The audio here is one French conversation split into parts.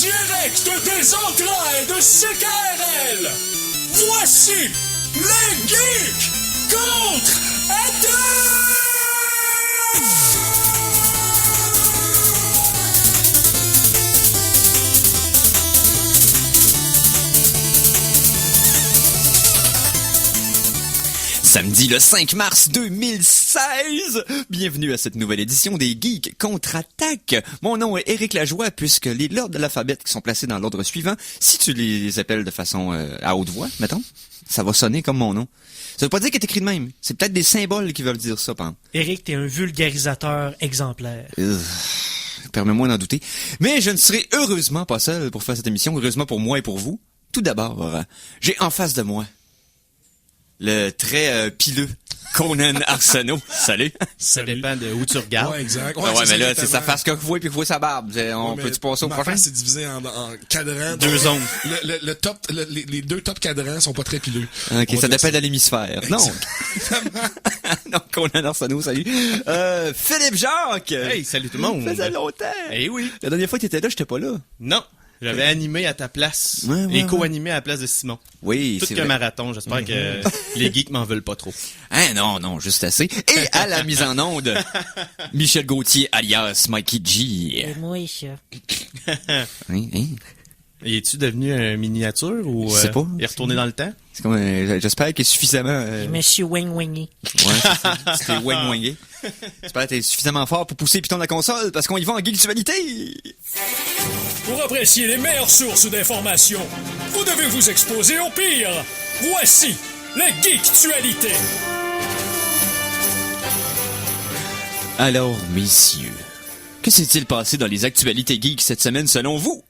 direct des entrailles de CKRL, voici les Geeks contre-attaque! Samedi le 5 mars 2016, bienvenue à cette nouvelle édition des Geeks contre-attaque. Mon nom est Éric Lajoie, puisque les l'ordre de l'alphabet qui sont placés dans l'ordre suivant, si tu les appelles de façon à haute voix, mettons, ça va sonner comme mon nom. Ça veut pas dire qu'il est écrit de même. C'est peut-être des symboles qui veulent dire ça, par exemple. Éric, t'es un vulgarisateur exemplaire. Permets-moi d'en douter. Mais je ne serai heureusement pas seul pour faire cette émission, heureusement pour moi et pour vous. Tout d'abord, j'ai en face de moi le très pileux Conan Arsenault. Salut. Ça dépend de où tu regardes. Ouais, exact. Ouais, mais là, c'est sa face que vous voyez puis vous voyez sa barbe. On peut-tu passer au ma prochain? face, c'est divisé en cadrans. Deux zones. Le top, les deux top cadrans sont pas très pileux. Ok, ça dépend de l'hémisphère. Non. Non, Conan Arsenault, salut. Philippe Jacques. Hey, salut tout le monde. Ça faisait longtemps. Eh oui. La dernière fois que t'étais là, j'étais pas là. Non, j'avais animé à ta place Ouais, et co-animé à la place de Simon. Oui, Tout c'est qu'un vrai. marathon, j'espère que les geeks m'en veulent pas trop. Hein, non, juste assez. Et à la mise en onde, Michel Gauthier, alias Mikey G. C'est moi, ça. Hein? Et es-tu devenu un miniature ou Je sais pas. est retourné dans le temps? C'est comme, j'espère qu'il est suffisamment... Je me suis wing-wingé. Ouais, c'est ça. C'était wing-wingé. J'espère que t'es suffisamment fort pour pousser le piton de la console, parce qu'on y va en geektualité. Pour apprécier les meilleures sources d'informations, vous devez vous exposer au pire. Voici les Geektualités. Alors, messieurs, que s'est-il passé dans les actualités geeks cette semaine selon vous?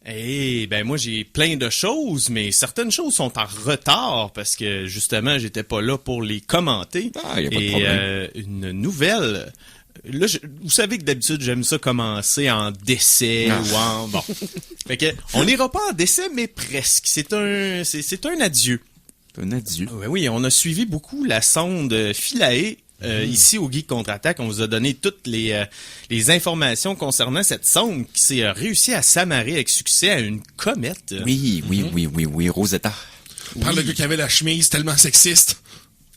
Eh ben moi j'ai plein de choses, mais certaines choses sont en retard parce que justement j'étais pas là pour les commenter. Ah, y a pas de problème. Une nouvelle. Là, vous savez que d'habitude j'aime ça commencer en décès ou en bon. Fait que on n'ira pas en décès, mais presque. C'est un adieu. Un adieu. Oui, on a suivi beaucoup la sonde Philae. Ici au Geek Contre-Attaque, on vous a donné toutes les informations concernant cette sonde qui s'est réussi à s'amarrer avec succès à une comète. Oui, Rosetta. Parle le gars qui avait la chemise tellement sexiste.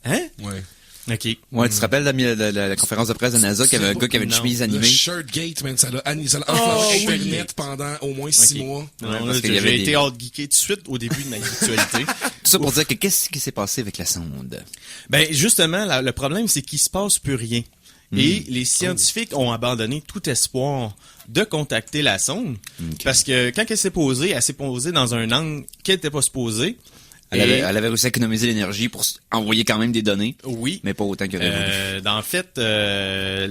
Hein? Ouais. OK. Ouais, tu te rappelles la conférence de presse de NASA qu'il y avait un gars qui avait une Non. chemise Le animée? Shirtgate, man, ça l'a enflammé Internet pendant au moins 6 Ok. mois. Non, parce là, qu'il y avait j'ai des- été out-geeké tout de suite au début de ma actualité. Tout ça pour dire que qu'est-ce qui s'est passé avec la sonde? Ben justement, le problème, c'est qu'il se passe plus rien. Et les scientifiques ont abandonné tout espoir de contacter la sonde. Ok. Parce que quand elle s'est posée dans un angle qu'elle n'était pas supposée. Elle avait réussi à économiser l'énergie pour envoyer quand même des données, Oui. mais pas autant qu'il aurait voulu. En fait,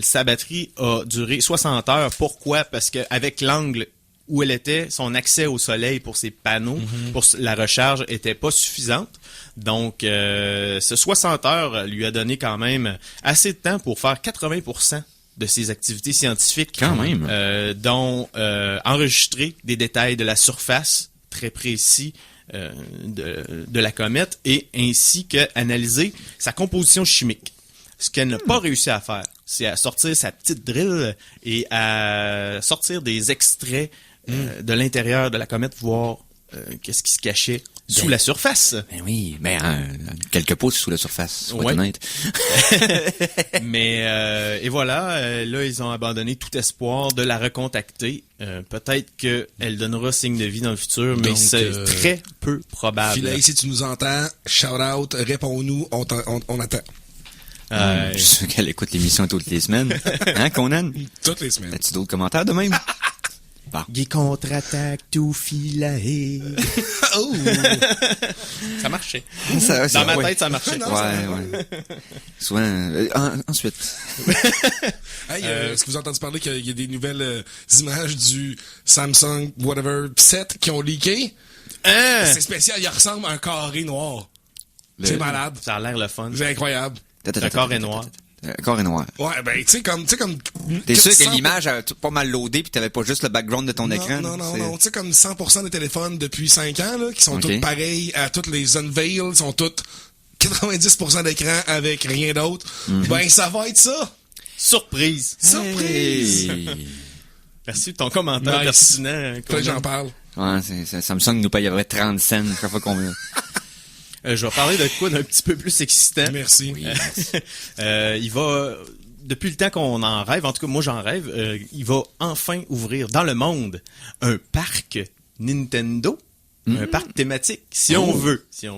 sa batterie a duré 60 heures. Pourquoi? Parce que avec l'angle où elle était, son accès au soleil pour ses panneaux, pour la recharge, était pas suffisante. Donc, ce 60 heures lui a donné quand même assez de temps pour faire 80% de ses activités scientifiques. Quand même. Dont enregistrer des détails de la surface très précis de la comète et ainsi qu'analyser sa composition chimique. Ce qu'elle n'a pas réussi à faire, c'est à sortir sa petite drill et à sortir des extraits de l'intérieur de la comète, voir qu'est-ce qui se cachait sous la surface. Ben oui, quelques pouces sous la surface, sois Ouais. honnête. Mais et voilà, là ils ont abandonné tout espoir de la recontacter. Peut-être qu'elle donnera signe de vie dans le futur, mais Donc, c'est très peu probable. Philae, si tu nous entends, shout out, réponds-nous, on attend. Je suis sûr qu'elle écoute l'émission toutes les semaines. Hein, Conan? Toutes les semaines. As-tu d'autres commentaires de même? Geek contre-attaque, tout Philae. Oh! Ça marchait. Dans Dans ma tête, ça marchait. Ouais. Souvent, ensuite. Hey, est-ce que vous avez entendu parler qu'il y a des nouvelles images du Samsung whatever 7 qui ont leaké? Hein? C'est spécial, il ressemble à un carré noir. C'est malade. Ça a l'air le fun. C'est incroyable. Le corps est noir. Le corps est noir. Ouais, ben, tu sais, comme... T'es sûr que 100%. l'image a pas mal loadé pis t'avais pas juste le background de ton écran? Non. Tu sais, comme 100% des téléphones depuis 5 ans, là, qui sont Ok. tous pareils à toutes les unveils, sont toutes 90% d'écran avec rien d'autre. Ben, ça va être ça. Surprise. Surprise. Hey. Merci de ton commentaire Nice. pertinent. Faut que j'en parle. Ouais, Samsung nous paye à peu près 30 cents chaque fois qu'on veut. Je vais parler de quoi d'un petit peu plus excitant. Merci. Il va, depuis le temps qu'on en rêve, en tout cas moi j'en rêve, il va enfin ouvrir dans le monde un parc Nintendo. Un parc thématique, si on veut. Okay.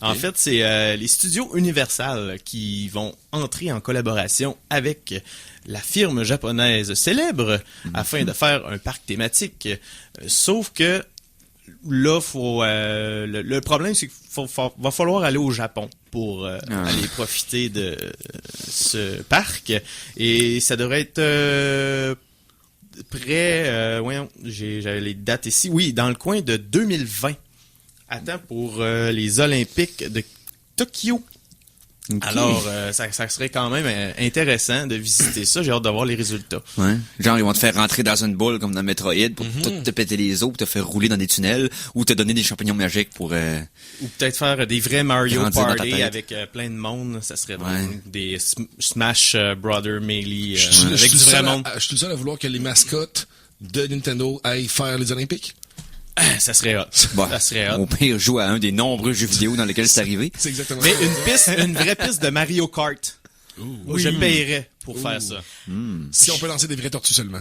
En fait, c'est les studios Universal qui vont entrer en collaboration avec la firme japonaise célèbre afin de faire un parc thématique. Sauf que là, le problème, c'est qu'il va falloir aller au Japon pour aller profiter de ce parc. Et ça devrait être voyons, j'avais les dates ici. Oui, dans le coin de 2020. Attends, pour les Olympiques de Tokyo. Okay. Alors, ça serait quand même intéressant de visiter ça. J'ai hâte de voir les résultats. Ouais. Genre, ils vont te faire rentrer dans une boule comme dans Metroid pour te péter les os, pour te faire rouler dans des tunnels, ou te donner des champignons magiques pour... Ou peut-être faire des vrais Mario Party avec plein de monde. Ça serait donc des Smash Brother Melee avec du vrai monde. Je suis le seul à vouloir que les mascottes de Nintendo aillent faire les Olympiques. Ça serait hot. Bon, ça serait hot. Au pire, joue à un des nombreux jeux vidéo dans lesquels c'est arrivé. C'est exactement Mais ça. une vraie piste de Mario Kart. Je paierais pour faire ça. Si on peut lancer des vraies tortues seulement.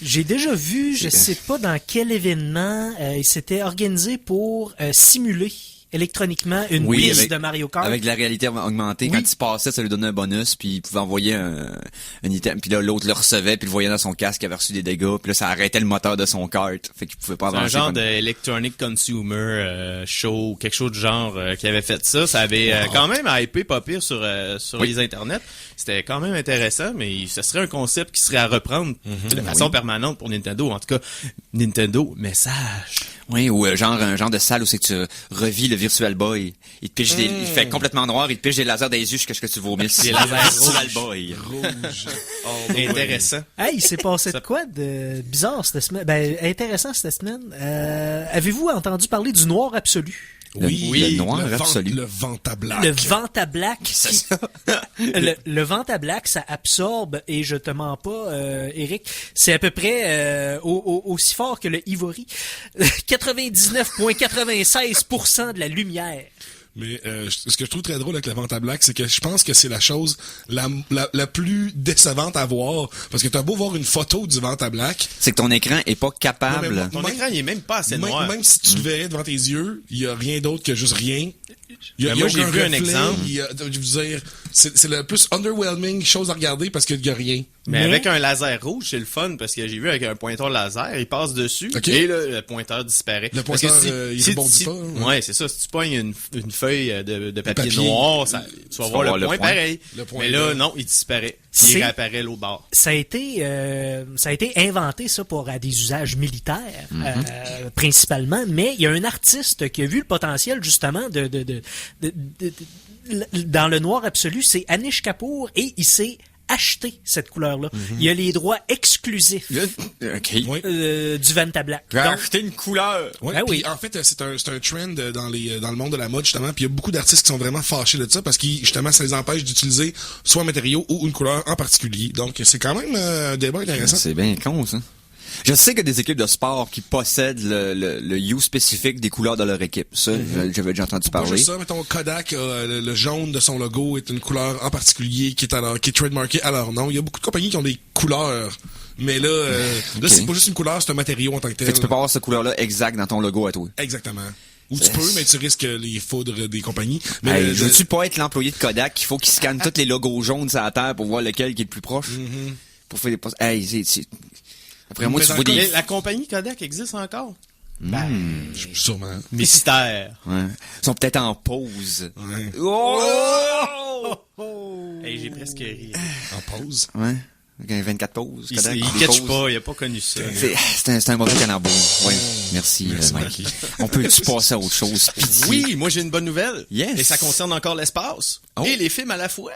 J'ai déjà vu, je sais pas dans quel événement, il s'était organisé pour simuler électroniquement une piste de Mario Kart. Avec la réalité augmentée, quand il passait, ça lui donnait un bonus, puis il pouvait envoyer un item, puis là, l'autre le recevait, puis le voyait dans son casque, il avait reçu des dégâts, puis là, ça arrêtait le moteur de son kart, fait qu'il pouvait pas avancer. C'est un genre d'Electronic Consumer Show, quelque chose du genre qui avait fait ça. Ça avait quand même hypé pas pire sur les internets. C'était quand même intéressant, mais ce serait un concept qui serait à reprendre de façon permanente pour Nintendo. En tout cas, Nintendo, message. Oui, ou un genre de salle où c'est que tu revis le Virtual Boy. Il te piche il fait complètement noir, il te piche des lasers dans les yeux jusqu'à ce que tu vomisses. Des lasers Virtual Boy. Rouge. Intéressant. Hey, il s'est passé de quoi de bizarre cette semaine? Ben, intéressant cette semaine. Avez-vous entendu parler du noir absolu? Oui, le noir absolu. Le Vantablack. Le Vantablack. Le Vantablack, ça absorbe, et je te mens pas, Eric, c'est à peu près aussi fort que le Ivory. 99,96% de la lumière. Mais ce que je trouve très drôle avec le Vantablack, c'est que je pense que c'est la chose la plus décevante à voir. Parce que t'as beau voir une photo du Vantablack. C'est que ton écran est pas capable. Non, mais Ton écran, il est même pas assez noir. Même si tu le verrais devant tes yeux, il y a rien d'autre que juste rien. Moi, j'ai vu un exemple. Je veux dire, c'est le plus underwhelming chose à regarder parce qu'il y a rien. Mais avec un laser rouge, c'est le fun parce que j'ai vu avec un pointeur laser, il passe dessus et le pointeur disparaît. Le pointeur, il rebondit pas. Hein. Ouais, c'est ça. Si tu pognes une feuille de papier noir, tu vas voir le point pareil. Mais là, non, il disparaît. Il réapparaît l'autre bord. Ça a été inventé, ça, pour des usages militaires, principalement. Mais il y a un artiste qui a vu le potentiel, justement, dans le noir absolu. C'est Anish Kapoor, et il s'est acheté cette couleur-là. Il y a les droits exclusifs du Vantablack. J'ai acheté une couleur. Ouais, ben oui. En fait, c'est un trend dans le monde de la mode, justement. Puis il y a beaucoup d'artistes qui sont vraiment fâchés de ça parce que justement, ça les empêche d'utiliser soit un matériau ou une couleur en particulier. Donc, c'est quand même un débat intéressant. C'est bien con, ça. Je sais qu'il y a des équipes de sport qui possèdent le hue spécifique des couleurs de leur équipe. Ça, j'avais déjà entendu parler. Pas juste ça, mettons, Kodak, le jaune de son logo est une couleur en particulier qui est trademarkée à leur nom. Il y a beaucoup de compagnies qui ont des couleurs. Mais là, là, c'est pas juste une couleur, c'est un matériau en tant que tel. Fait que tu peux pas avoir cette couleur-là exacte dans ton logo à toi. Exactement. Ou tu peux, mais tu risques les foudres des compagnies. Mais je veux-tu pas être l'employé de Kodak? Il faut qu'il scanne tous les logos jaunes sur la terre pour voir lequel qui est le plus proche. Pour faire des postes. Après moi, tu vois des... La compagnie Kodak existe encore? Sûrement. Mystère. Ouais. Ils sont peut-être en pause. Ouais. Hey, j'ai presque ri. En pause? Ouais. 24 pauses. Kodak, Il des catch pauses. pas, il a pas connu ça. C'est un mauvais calembour. Oui. Merci Mike. On peut-tu passer à autre chose? Pitié. Oui, moi j'ai une bonne nouvelle. Yes. Et ça concerne encore l'espace. Oh. Et les films à la fois.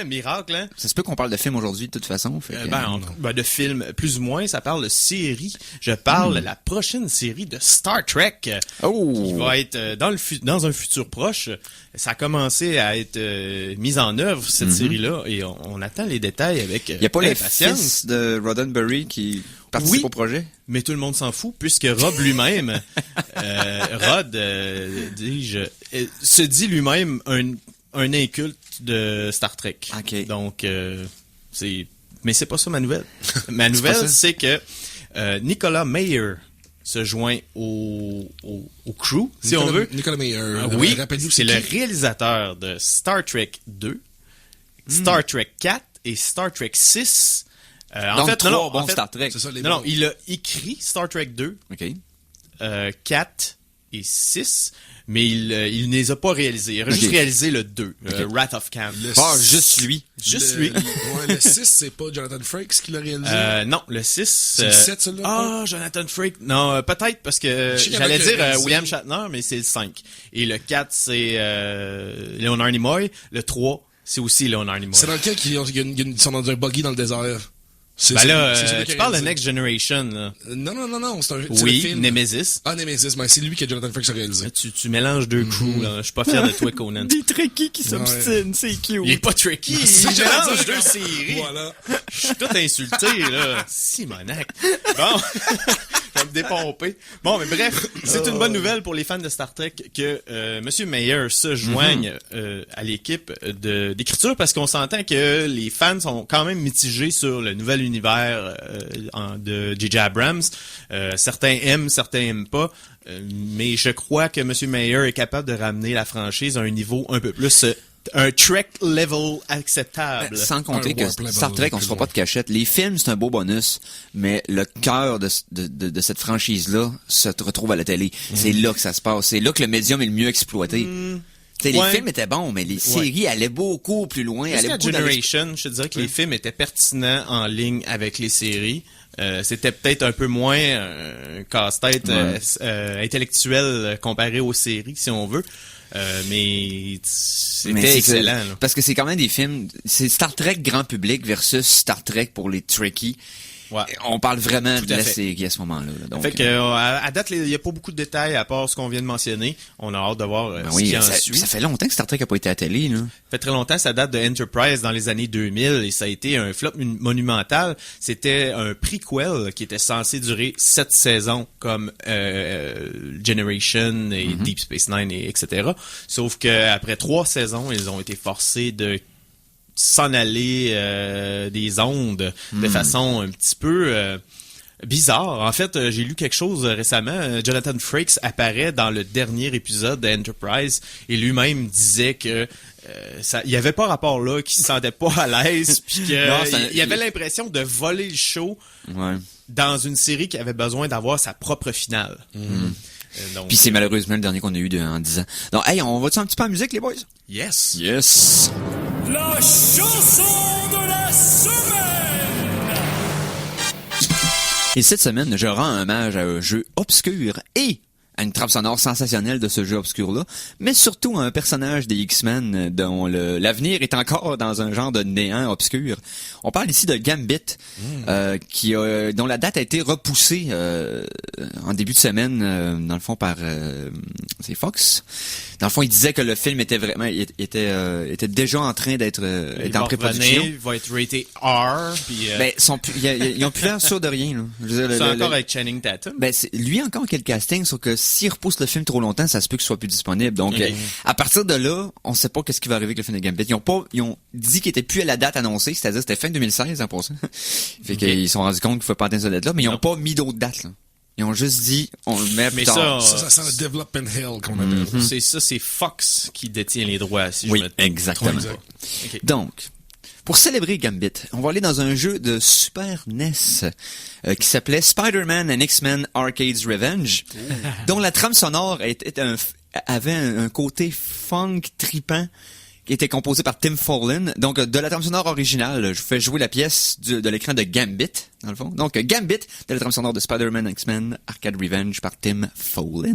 Miracle, hein? Ça se peut qu'on parle de films aujourd'hui de toute façon. Fait que, De films, plus ou moins, ça parle de séries. Je parle de la prochaine série de Star Trek. Qui va être dans un futur proche. Ça a commencé à être mis en œuvre, cette série-là, et on attend les détails détails avec Il y a pas les impatience. fils de Roddenberry qui participent Oui. au projet? Mais tout le monde s'en fout, puisque Rob lui-même, se dit lui-même un inculte de Star Trek. Ok. Donc, mais c'est pas ça ma nouvelle. Ma pas nouvelle, ça? c'est que Nicolas Meyer se joint au crew, si on veut. Nicolas Meyer. Oui, Rappelle-nous, c'est le qui? réalisateur de Star Trek 2, Star Trek 4 et Star Trek 6. Donc, trois bons Star Trek. C'est ça, les Non, bons. il a écrit Star Trek 2, OK. 4 et 6, mais il ne les a pas réalisés. Il a juste Ok. réalisé le 2, Wrath of Khan. Ah, juste lui. Juste lui. Ouais, le 6, c'est pas Jonathan Frakes qui l'a réalisé. Non, le 6... C'est le 7, celui-là? Ah, Jonathan Frakes. Non, peut-être, parce que Je sais qu'il y en a j'allais qui a dire réalisé. William Shatner, mais c'est le 5. Et le 4, c'est Leonard Nimoy. Le 3, c'est aussi Leonard Nimoy. C'est dans lequel ils sont dans un buggy dans le désert. C'est Ben là, c'est celui qui a tu parles de réalisé. Next Generation, là. Non, c'est le Oui, film. Nemesis. Ah, Nemesis, mais c'est lui que Jonathan Frakes a réalisé. Tu mélanges deux crews, là. Je suis pas fier de toi, Conan. Des Trekkies qui s'obstinent, c'est cute. Il est pas tricky, il C'est mélange Jonathan- deux séries. Voilà. Je suis tout insulté, là. Simonac. Bon. Je vais me dépomper. Bon, mais bref, c'est une bonne nouvelle pour les fans de Star Trek que Monsieur Meyer se joigne à l'équipe d'écriture parce qu'on s'entend que les fans sont quand même mitigés sur le nouvel univers de J.J. Abrams. Certains aiment, certains aiment pas. Mais je crois que Monsieur Meyer est capable de ramener la franchise à un niveau un peu plus... un Trek level acceptable. Sans compter Un que warp level, Star Trek, on se fera plus pas de cachette. Les films, c'est un beau bonus, mais le cœur de cette franchise-là se retrouve à la télé. C'est là que ça se passe. C'est là que le médium est le mieux exploité. T'sais, Ouais. Les films étaient bons, mais les séries allaient beaucoup plus loin. allaient Jusqu'à beaucoup dans les- Generation, je te dirais que les films étaient pertinents en ligne avec les séries. C'était peut-être un peu moins un casse-tête intellectuel comparé aux séries, si on veut. Mais c'était Mais c'est excellent. ça. Là. Parce que c'est quand même des films, c'est Star Trek grand public versus Star Trek pour les Trekkies. Ouais. On parle vraiment Tout de à la fait. série à ce moment-là. Là. Donc, Fait que à date, il n'y a pas beaucoup de détails à part ce qu'on vient de mentionner. On a hâte de voir ben ce oui, qui en ça suit. fait longtemps que Star Trek a pas été à la télé. Là. Ça fait très longtemps, ça date de Enterprise dans les années 2000 et ça a été un flop monumental. C'était un prequel qui était censé durer 7 saisons comme Generation et Deep Space Nine et etc. Sauf qu'après 3 saisons, ils ont été forcés de s'en aller des ondes de façon un petit peu bizarre. En fait, j'ai lu quelque chose récemment. Jonathan Frakes apparaît dans le dernier épisode d'Enterprise et lui-même disait que il y avait pas rapport là, qu'il se sentait pas à l'aise, puis Non, ça- il avait l'impression de voler le show Ouais. dans une série qui avait besoin d'avoir sa propre finale. Donc, Puis c'est malheureusement le dernier qu'on a eu en 10 ans. Donc, hey, on va-tu un petit peu en musique, les boys? yes. Yes! La chanson de la semaine! Et cette semaine, je rends hommage à un jeu obscur et à une trame sonore sensationnelle de ce jeu obscur-là, mais surtout à un personnage des X-Men dont l'avenir est encore dans un genre de néant obscur. On parle ici de Gambit, dont la date a été repoussée en début de semaine, dans le fond par c'est Fox. Dans le fond, il disait que le film était vraiment était déjà en train d'être Il était en va pré-production. revenir, il va être raté R, puis Ben, ils ont plus l'air sûrs de rien. Là. Je veux dire, c'est encore avec Channing Tatum. ben, lui encore quel casting, sauf que s'il repousse le film trop longtemps, ça se peut qu'il soit plus disponible. Donc, à partir de là, on sait pas qu'est-ce qui va arriver avec le film de Gambit. Ils ont dit qu'il était plus à la date annoncée, c'est-à-dire c'était fin 2016 en passant. Fait qu'ils se sont rendus compte qu'il faut pas atteindre cette date-là, mais ils ont pas mis d'autres dates. Là. Ils ont juste dit, on le met plus Mais tard. Ça sent le development hell qu'on appelle. C'est Fox qui détient les droits, si Oui, je me trompe. exactement. Ouais, exact. Ok. Donc, pour célébrer Gambit, on va aller dans un jeu de Super NES qui s'appelait Spider-Man and X-Men Arcade's Revenge, dont la trame sonore avait un côté funk tripant qui était composé par Tim Follin. Donc, de la trame sonore originale, je vous fais jouer la pièce de l'écran de Gambit, dans le fond. Donc, Gambit de la trame sonore de Spider-Man and X-Men Arcade Revenge par Tim Follin.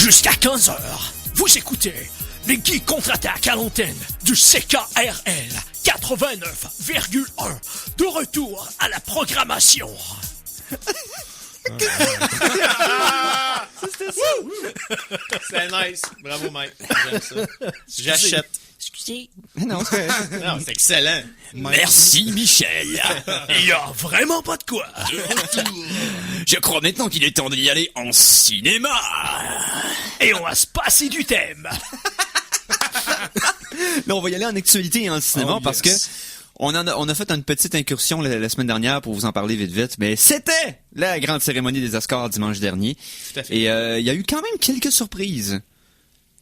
Jusqu'à 15h, vous écoutez les Geeks contre-attaque à l'antenne du CKRL 89,1. De retour à la programmation. C'est nice. Bravo, Mike. J'aime ça. J'achète. Excusez. Non, c'est Non, c'est excellent. Merci, Michel. Il y a vraiment pas de quoi. Je crois maintenant qu'il est temps d'y aller en cinéma. Et on va se passer du thème. Là, on va y aller en actualité et en cinéma Oh, parce que yes. on a fait une petite incursion la semaine dernière pour vous en parler vite, mais c'était la grande cérémonie des Oscars dimanche dernier. Tout à fait. Et il y a eu quand même quelques surprises.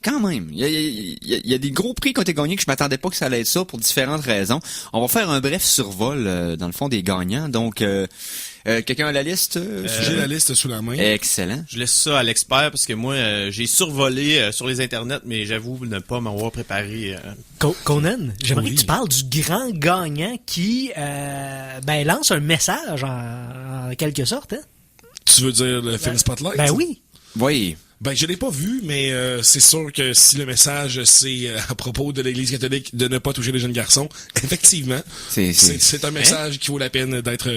Quand même. Il y a des gros prix qui ont été gagnés que je m'attendais pas que ça allait être ça pour différentes raisons. On va faire un bref survol, dans le fond, des gagnants. Donc, quelqu'un a la liste? J'ai la liste sous la main. Excellent. Je laisse ça à l'expert parce que moi, j'ai survolé sur les internets, mais j'avoue ne pas m'avoir préparé. Conan, j'aimerais Oui. que tu parles du grand gagnant qui lance un message en quelque sorte. Hein? Tu veux dire le film Spotlight? Ben oui. Oui. Ben, je l'ai pas vu, mais c'est sûr que si le message, c'est à propos de l'Église catholique de ne pas toucher les jeunes garçons, effectivement, c'est un message qui vaut la peine d'être...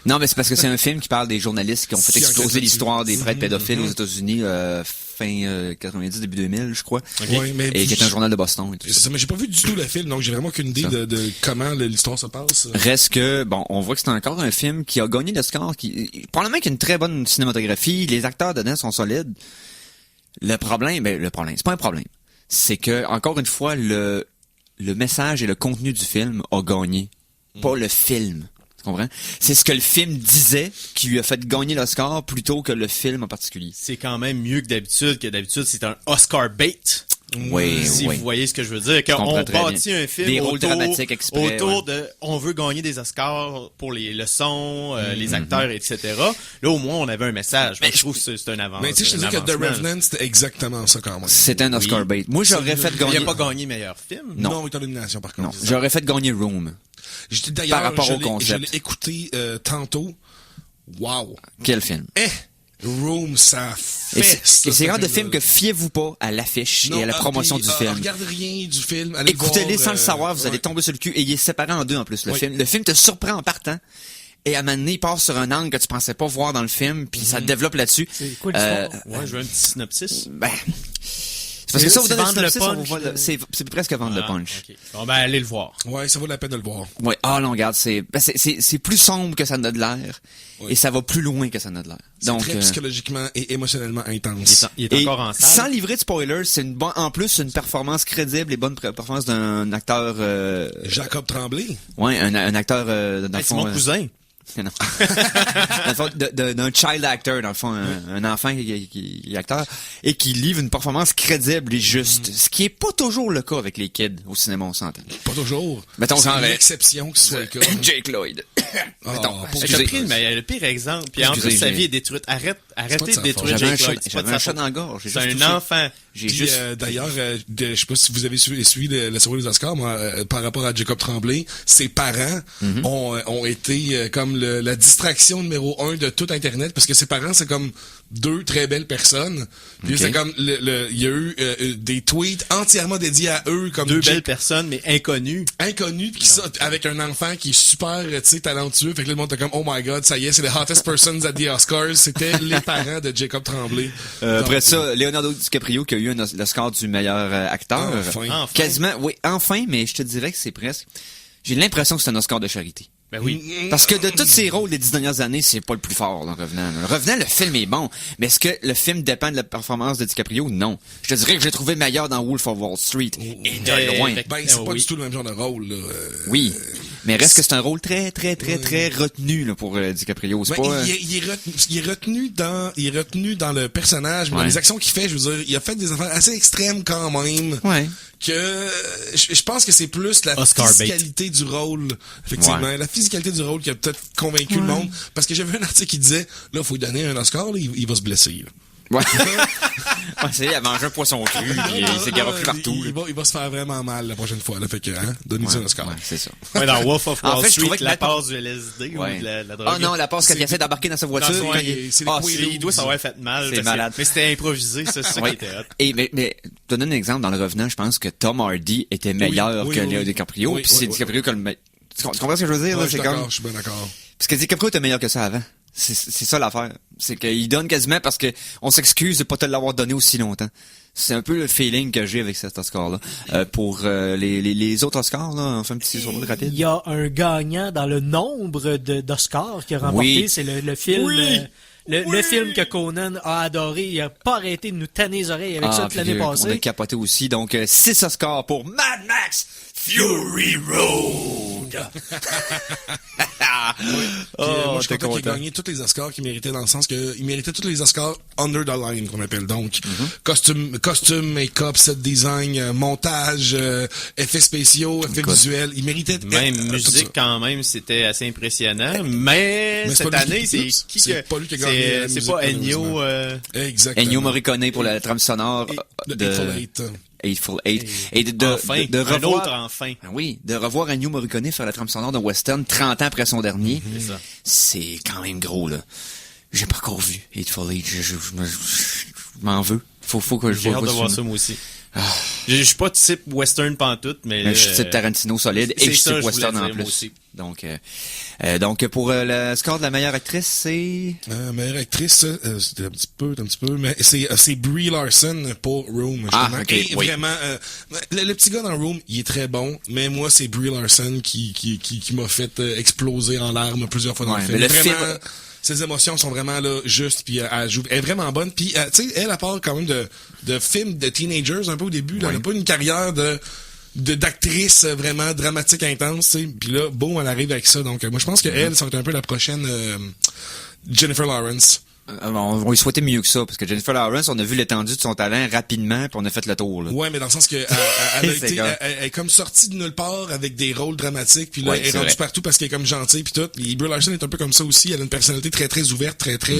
Non, mais c'est parce que c'est un film qui parle des journalistes qui ont fait Qui exploser enquêtent l'histoire des là-dessus. prêtres pédophiles aux États-Unis fin 90, début 2000, je crois. Ouais, mais Et qui est un journal de Boston et tout C'est ça. ça, mais j'ai pas vu du tout le film, donc j'ai vraiment aucune idée Ça. de comment l'histoire se passe. Reste que, bon, on voit que c'est encore un film qui a gagné l'Oscar, probablement qu'il y a une très bonne cinématographie, les acteurs dedans sont solides. Le problème, c'est pas un problème. C'est que, encore une fois, le message et le contenu du film a gagné. Pas le film. Tu comprends? C'est ce que le film disait qui lui a fait gagner l'Oscar plutôt que le film en particulier. C'est quand même mieux que d'habitude c'est un Oscar bait. Oui, Si oui. vous voyez ce que je veux dire, comprends quand on très bâtit bien. un film Des rôles dramatiques exprès, autour de on veut gagner des Oscars pour les leçons, les acteurs, etc. Là au moins on avait un message. Moi, je trouve que c'est un avancement. Mais tu sais, je te dis que The Revenant, c'était exactement ça quand même. C'est un Oscar Oui. bait. Moi, j'aurais fait Il gagner... n'a pas gagné meilleur film. Non. Non, avec nomination par Non, contre. j'aurais fait gagner Room. D'ailleurs, par rapport au je concept. l'ai écouté tantôt. Wow. Quel film? Room, ça fait Et ça, c'est ce le genre de film-là. film que fiez-vous pas à l'affiche et à la promotion du film. Regardez rien du film. Allez Écoutez-les voir, sans le savoir, vous allez ouais. tomber sur le cul et il est séparé en deux en plus, le Oui. film. Le film te surprend en partant et à un moment donné, il part sur un angle que tu pensais pas voir dans le film puis ça te développe là-dessus. C'est quoi l'histoire? Ouais, je veux un petit synopsis. Ben, c'est parce que ça, vous C'est donne le vendre le synopsis, on vous punch, voit là. c'est presque vendre le punch. Ok. Bon ben allez le voir. Ouais, ça vaut la peine de le voir. Ouais, non, regarde, c'est plus sombre que ça n'a de l'air Oui. et ça va plus loin que ça n'a de l'air. C'est Donc, très psychologiquement et émotionnellement intense. Il est et encore en salle. sans livrer de spoilers, c'est en plus c'est une performance crédible et bonne performance d'un acteur Jacob Tremblay. ouais, un acteur dans le Hey, c'est fond mon cousin. non. Dans le fond, d'un child actor, dans le fond, un enfant qui est acteur, et qui livre une performance crédible et juste. Ce qui est pas toujours le cas avec les kids au cinéma, on s'entend. Pas toujours. Mettons, c'est genre, l'exception que ce soit le cas. Jake Lloyd. Ah, Mettons. pauvre J'ai Excusez. pris le pire exemple. Puis en Excusez, plus, sa j'ai- vie est détruite. Arrêtez pas de de sa détruire faute. J'avais un Jake chat, Lloyd. C'est pas de j'avais un sa chat faute. dans la gorge. J'ai C'est juste un touché. enfant. J'ai Puis, juste... d'ailleurs, je sais pas si vous avez suivi la soirée des Oscars, moi, par rapport à Jacob Tremblay, ses parents ont été comme la distraction numéro 1 de tout Internet, parce que ses parents, c'est comme deux très belles personnes. Puis Ok. c'est comme il y a eu des tweets entièrement dédiés à eux, comme Deux Jake belles personnes, mais inconnues. inconnu, puis ça avec un enfant qui est super, tu sais, talentueux. Fait que là, le monde était comme, oh my god, ça y est, c'est les hottest persons at the Oscars. C'était les parents de Jacob Tremblay. Après Donc, ça, Leonardo DiCaprio qui a eu le score du meilleur acteur. Enfin. Enfin. Quasiment, oui, enfin, mais je te dirais que c'est presque... J'ai l'impression que c'est un Oscar de charité. Ben oui. Parce que de tous ces rôles des 10 dernières années, c'est pas le plus fort, dans Revenant. Le Revenant, le film est bon. Mais est-ce que le film dépend de la performance de DiCaprio? Non. Je te dirais que je l'ai trouvé meilleur dans Wolf of Wall Street. Et de loin. Ben, c'est pas oui. du tout le même genre de rôle, là. Oui. Mais reste que c'est un rôle très retenu, là, pour DiCaprio. C'est Ben, pas... il est retenu dans le personnage, mais dans Ouais. les actions qu'il fait, je veux dire, il a fait des affaires assez extrêmes quand même. Ouais. Que je pense que c'est plus la Oscar bait. physicalité du rôle, effectivement, Ouais. la physicalité du rôle qui a peut-être convaincu le monde, parce que j'avais un article qui disait, là, faut lui donner un Oscar, là, il va se blesser. Là. Ouais. Ouais, c'est, il a mangé un poisson cru, puis il s'est garoché partout. Il va se faire vraiment mal la prochaine fois, là. Fait que, donnez-lui un Oscar. Ouais, c'est ça. Ouais, dans Wolf of En Wall fait, je Street, trouvais que la mettre- passe du LSD Ouais. ou de la drogue. Oh non, la passe quand il essaie d'embarquer dans sa voiture. Dans son- quand c'est les Ah, Quaaludes. Il doit s'avoir fait mal. C'est parce que- malade. Mais c'était improvisé, c'est ça Ouais. qui était hot. Et mais te donner un exemple dans Le Revenant, je pense que Tom Hardy était meilleur oui, que oui, Leo oui. DiCaprio, Oui, puis c'est oui, DiCaprio que le tu comprends ce que je veux dire? Ouais, là? je suis C'est d'accord, comme... je suis bien d'accord. Parce que DiCaprio était meilleur que ça avant. C'est ça l'affaire. C'est qu'il donne quasiment parce que on s'excuse de pas te l'avoir donné aussi longtemps. C'est un peu le feeling que j'ai avec cet Oscar-là. Pour les autres Oscars, là, on fait un petit survol Il rapide. y a un gagnant dans le nombre d'Oscars qui a remporté. Oui. C'est le film. Le film que Conan a adoré. Il a pas arrêté de nous tanner les oreilles avec ça toute l'année puis, on a passée. capoté aussi. Donc, 6 Oscars pour Mad Max Fury Road. Puis, moi, je suis content qu'il ait gagné tous les Oscars qu'il méritait dans le sens que il méritait tous les Oscars under the line qu'on appelle donc costume, make-up, set design, montage, effets spéciaux, effets visuels. Il méritait Même tout musique, ça. quand même, c'était assez impressionnant. Mais c'est cette pas lui année, qui- c'est qui c'est que... pas lui qui a gagné la C'est musique, pas Ennio... malheureusement. Exactement. Ennio Morricone pour la trame sonore Le de Hateful Eight. Hateful Eight. Et Enfin, de un revoir... autre enfin. Ah oui, de revoir Ennio Morricone faire la trame sonore d'un western 30 ans après son dernier, C'est ça. c'est quand même gros, là. J'ai pas encore vu Hateful Eight, je m'en veux. Faut que je J'ai vois hâte de ce voir film. ça, moi aussi. Je suis pas type western pantoute, mais... Mais je suis type Tarantino solide c'est et je suis ça, type je western voulais en dire, moi plus. aussi. Donc pour le score de la meilleure actrice, c'est... Meilleure actrice, c'était un petit peu, mais c'est Brie Larson pour Room. Ah, justement. ok, Et oui. vraiment, le petit gars dans Room, il est très bon, mais moi, c'est Brie Larson qui m'a fait exploser en larmes plusieurs fois dans Ouais, le film. mais le Vraiment, film- ses émotions sont vraiment là justes, puis elle joue, elle est vraiment bonne. Puis tu sais, elle part quand même de films de teenagers un peu au début. Là, elle a pas une carrière d'actrice vraiment dramatique intense, tu sais. Puis là, bon, elle arrive avec ça. Donc moi, je pense que elle, ça va être un peu la prochaine Jennifer Lawrence. On lui souhaitait mieux que ça, parce que Jennifer Lawrence, on a vu l'étendue de son talent rapidement, puis on a fait le tour, là. Ouais, mais dans le sens que elle a C'est été, comme- elle est comme sortie de nulle part avec des rôles dramatiques, puis là, Ouais, elle est c'est rendue vrai. partout parce qu'elle est comme gentille, puis tout. Puis Brie Larson est un peu comme ça aussi. Elle a une personnalité très, très ouverte, très, très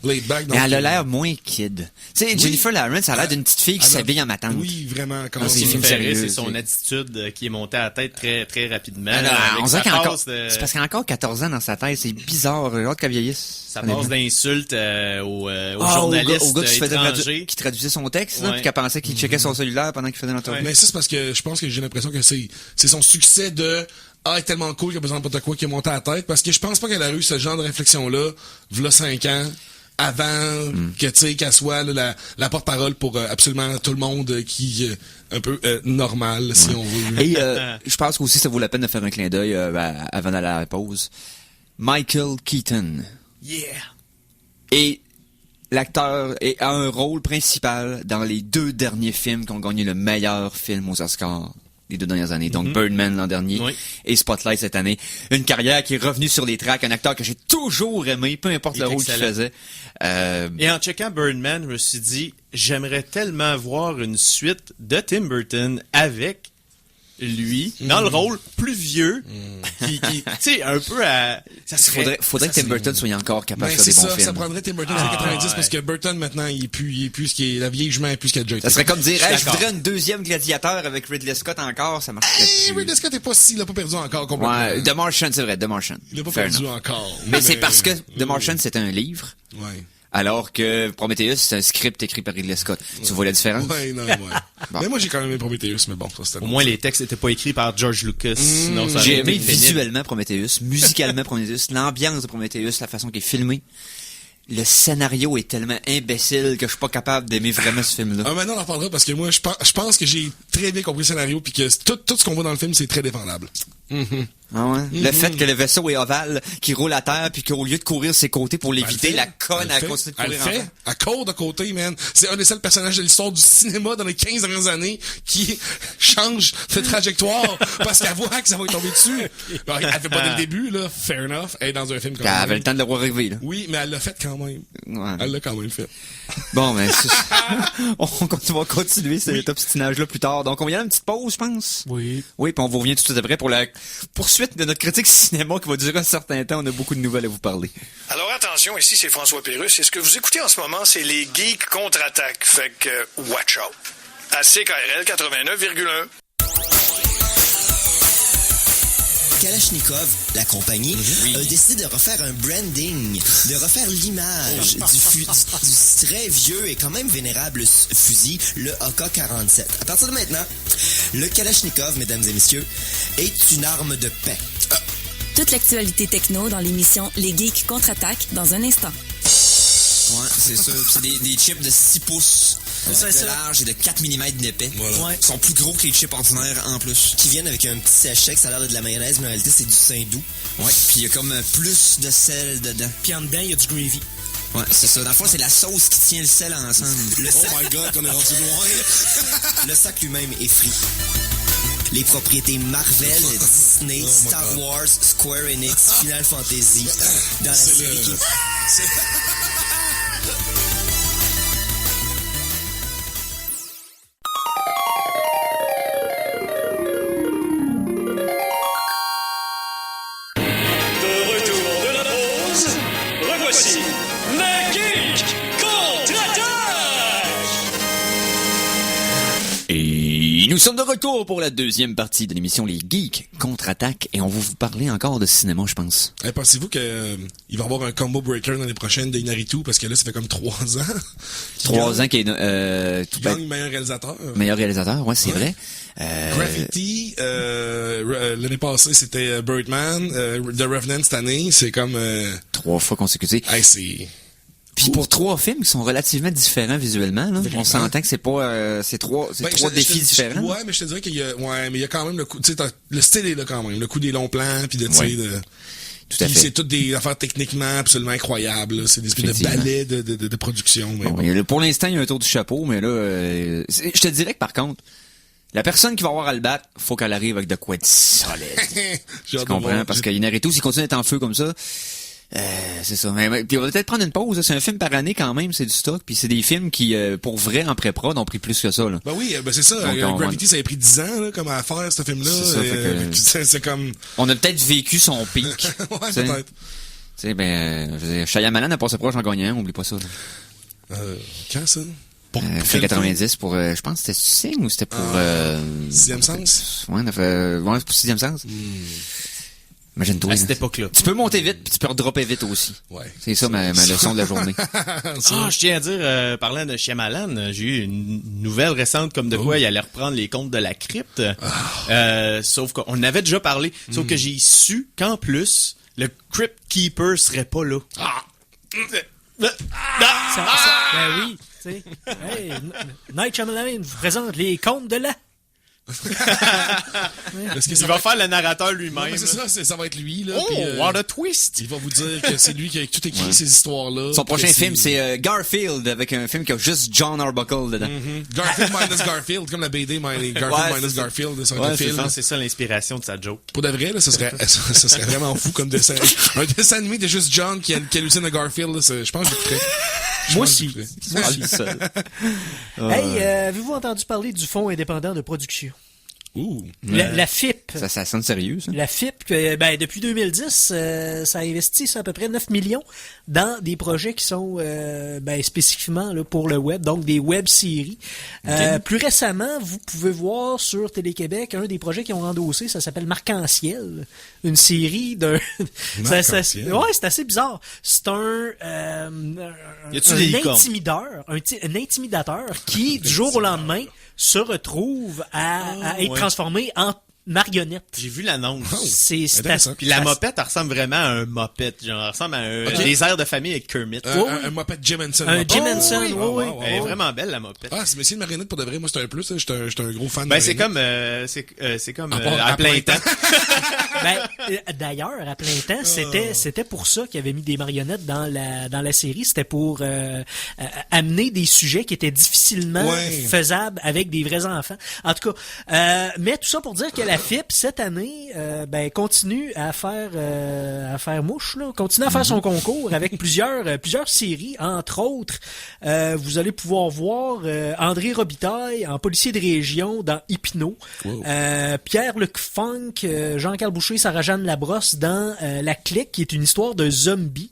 laid back. Mais elle a l'air moins kid. Tu sais, Jennifer Lawrence, elle a l'air d'une petite fille qui elle a- s'habille en ma tante. Oui, vraiment. Quand Ah, Ce c'est qui film me fait sérieux, rire, c'est son c'est- attitude qui est montée à la tête très, très rapidement. Alors, avec on sa dirait qu'elle a encore... passe de- C'est parce qu'elle a encore 14 ans dans sa tête, c'est bizarre, j'ai hâte qu'elle vieillisse. Ça passe d'insultes aux Ah, journalistes au gars qui se faisait étrangers. qui traduisait son texte, là, Ouais. puis qu'elle pensait qu'il checkait son cellulaire pendant qu'il faisait l'entrevue. Mais ça, c'est parce que je pense que j'ai l'impression que c'est son succès de elle est tellement cool qu'il y a besoin de n'importe quoi qui est monté à la tête. Parce que je pense pas qu'elle a eu ce genre de réflexion-là, v'là 5 ans, avant que, tu sais, qu'elle soit là, la porte-parole pour absolument tout le monde qui un peu normal, si on veut. Et je pense qu'aussi ça vaut la peine de faire un clin d'œil avant d'aller à la pause. Michael Keaton. Yeah! Et l'acteur a un rôle principal dans les 2 derniers films qui ont gagné le meilleur film aux Oscars les 2 dernières années. Donc Birdman l'an dernier Oui. et Spotlight cette année. Une carrière qui est revenue sur les tracks, un acteur que j'ai toujours aimé, peu importe Il le est rôle qu'il excellent. faisait. Et en checkant Birdman, je me suis dit, j'aimerais tellement voir une suite de Tim Burton avec lui, dans le rôle plus vieux, qui tu sais, un peu à... Ça serait... Faudrait que Tim Burton soit encore capable Ben, de c'est faire des bons ça, films. ça prendrait Tim Burton à 90 ouais. parce que Burton maintenant il est plus ce qui est la vieille jument est plus ce qu'elle a déjà été. Ça serait comme dire, Je suis hey, je d'accord. voudrais une 2e Gladiateur avec Ridley Scott encore, ça marcherait Hey, plus. Ridley Scott est pas si, il a pas perdu encore complètement. Ouais, The Martian, c'est vrai, The Martian. Il a pas Fair perdu enough. encore. Mais c'est parce que The Martian, c'est un livre, Ouais. alors que Prometheus, c'est un script écrit par Ridley Scott. Tu vois la différence? Ouais, non, ouais. Mais moi j'ai quand même aimé Prometheus, mais bon, ça c'était Au moins, les textes n'étaient pas écrits par George Lucas. Sinon, ça aurait J'ai été aimé pénible. visuellement Prometheus, musicalement Prometheus, l'ambiance de Prometheus, la façon qu'il est filmé. Le scénario est tellement imbécile que je suis pas capable d'aimer vraiment ce film-là. Ah, maintenant on en reparlera parce que moi je pense que j'ai très bien compris le scénario puis que tout ce qu'on voit dans le film c'est très défendable. Ah ouais? Le fait que le vaisseau est ovale, qu'il roule à terre, puis qu'au lieu de courir ses côtés pour l'éviter, Elle la fait. conne Elle a fait. continué de Elle courir fait. en Elle court de côté, man. C'est un des seuls personnages de l'histoire du cinéma dans les 15 dernières années qui change de trajectoire parce qu'elle voit que ça va lui tomber dessus. Bon, elle fait pas dès le début, là. Fair enough. Elle est dans un film comme Elle ça. avait le temps de le voir arriver, là. Oui, mais elle l'a fait quand même. Ouais. Elle l'a quand même fait. Bon, ben, on va continuer cet obstinage-là plus tard. Donc, on va y aller à une petite pause, je pense. Oui. Oui, puis on vous revient tout de suite après pour la poursuite suite de notre critique cinéma qui va durer un certain temps. On a beaucoup de nouvelles à vous parler. Alors attention, ici c'est François Pérusse. Et ce que vous écoutez en ce moment, c'est les Geeks contre-attaque. Fait que, watch out. À CKRL 89,1. Kalachnikov, la compagnie, a décidé de refaire un branding, de refaire l'image du très vieux et quand même vénérable fusil, le AK-47. À partir de maintenant, le Kalachnikov, mesdames et messieurs, est une arme de paix. Toute l'actualité techno dans l'émission Les Geeks contre-attaque dans un instant. Ouais, c'est ça. C'est des chips de 6 pouces de large et de 4 mm d'épais. Voilà. Ouais. Ils sont plus gros que les chips ordinaires en plus. Qui viennent avec un petit sachet que ça a l'air de la mayonnaise, mais en réalité c'est du Saint-Doux. Ouais, puis il y a comme plus de sel dedans. Puis en dedans, il y a du gravy. Ouais, c'est ça. Dans le fond, c'est la sauce qui tient le sel ensemble. Oh my God, qu'on est rendu loin. Le sac lui-même est frit. Les propriétés Marvel, Disney, Star Wars, Square Enix, Final Fantasy dans la série qui... De retour de la pause, revoici les Geeks contre-attaque! Et nous sommes de retour pour la deuxième partie de l'émission Les Geeks contre-attaque. Et on va vous parler encore de cinéma, je pense. Pensez-vous qu'il va y avoir un combo breaker l'année prochaine d'Inaritu? Parce que là, ça fait comme 3 ans. 3 ans qu'il est... Qui gagne meilleur réalisateur. Meilleur réalisateur, ouais, c'est vrai. Graffiti, l'année passée, c'était Birdman. The Revenant cette année, c'est comme... 3 fois consécutives. Hey, c'est... Puis pour 3 films qui sont relativement différents visuellement, là, on s'entend que c'est pas... c'est trois défis différents. Ouais, mais je te dirais qu'il y a... Ouais, mais il y a quand même le coup... Tu sais, le style est là quand même. Le coup des longs plans, puis de... Ouais. Tu sais, Tout à fait. c'est toutes des affaires techniquement absolument incroyables. Là. C'est des espèces de ballets de production. Mais Bon, bon. pour l'instant, il y a un tour du chapeau, mais là... je te dirais que par contre, la personne qui va avoir à le battre, faut qu'elle arrive avec de quoi être solide. J'ai Tu hâte de comprends? voir. Parce qu'Inaritu, s'il continue d'être en feu comme ça... c'est ça. Mais, puis on va peut-être prendre une pause. Là. C'est un film par année quand même, c'est du stock. Puis c'est des films qui, pour vrai, en pré-prod, ont pris plus que ça. Là. Ben oui, ben c'est ça. Donc, Gravity, ça a pris 10 ans là, comme à faire, ce film-là. C'est ça, fait que- C'est comme... On a peut-être vécu son pic. Ouais, T'sais. peut-être. Tu sais, je veux dire, Shyamalan a passé proche en gagnant, oublie pas ça. Là. Quand ça? Pour Fait 90 pour, je pense que c'était Sing ou c'était pour... Sixième Sens? Ouais, c'est pour Sixième Sens. Imagine-toi. À cette époque-là. Tu peux monter vite, puis tu peux redropper vite aussi. Ouais. C'est ça ma leçon de la journée. Je tiens à dire, parlant de Shyamalan, j'ai eu une nouvelle récente comme de quoi il allait reprendre les contes de la crypte. Sauf qu'on avait déjà parlé. Sauf que j'ai su qu'en plus, le Crypt Keeper serait pas là. Ben oui, tu sais. Hey, Night Shyamalan vous présente les contes de la... Est-ce que Il ça va va faire le narrateur Ouais, lui-même. mais c'est ça, ça va être lui, là. Oh, puis, what a twist! il va vous dire que c'est lui qui a tout écrit ces histoires-là. Son puis prochain que film, c'est Garfield, avec un film qui a juste John Arbuckle dedans. Garfield minus Garfield, comme la BD Garfield Ouais, minus c'est ça. Garfield. Ça Ouais, va être un je film. pense que c'est ça l'inspiration de sa joke. Pour de vrai, là, ça serait vraiment fou comme dessin. Un dessin animé de juste John qui hallucine à Garfield, là, je pense que j'écouterais. Moi aussi. Moi, je suis seul. Hey, avez-vous entendu parler du Fonds indépendant de production? Ouh. La FIP. Ça sonne sérieux, ça. La FIP, depuis 2010, ça a investi à peu près 9 millions dans des projets qui sont spécifiquement là, pour le web, donc des web-séries. Plus récemment, vous pouvez voir sur Télé-Québec un des projets qu'ils ont endossé, ça s'appelle Marc-en-Ciel, une série d'un... Marc-en-Ciel? Ouais, c'est assez bizarre. C'est Y a-tu des licornes? un intimidateur qui, du jour au lendemain, se retrouve à être transformé en marionnette. J'ai vu l'annonce. C'est intéressant. Puis la mopette, elle ressemble vraiment à un mopette. Genre, elle ressemble à des airs de famille avec Kermit. Un moped Jim Henson. Un Jim Henson, oui. oui. Elle est vraiment belle, la mopette. Ah, mais si une marionnette pour de vrai, moi c'est un plus, hein. J'étais un gros fan de Ben, c'est marionnette. comme, c'est comme, À à plein temps. D'ailleurs, à plein temps, c'était pour ça qu'il avait mis des marionnettes dans la série. C'était pour amener des sujets qui étaient difficilement faisables avec des vrais enfants. En tout cas, mais tout ça pour dire que la FIP, cette année, continue à faire mouche, là. Continue à faire son concours avec plusieurs séries. Entre autres, vous allez pouvoir voir André Robitaille en policier de région dans Hypno. Wow. Pierre-Luc Funk, Jean-Carl Boucher, Sarah-Jeanne Labrosse dans La Clique, qui est une histoire de zombies.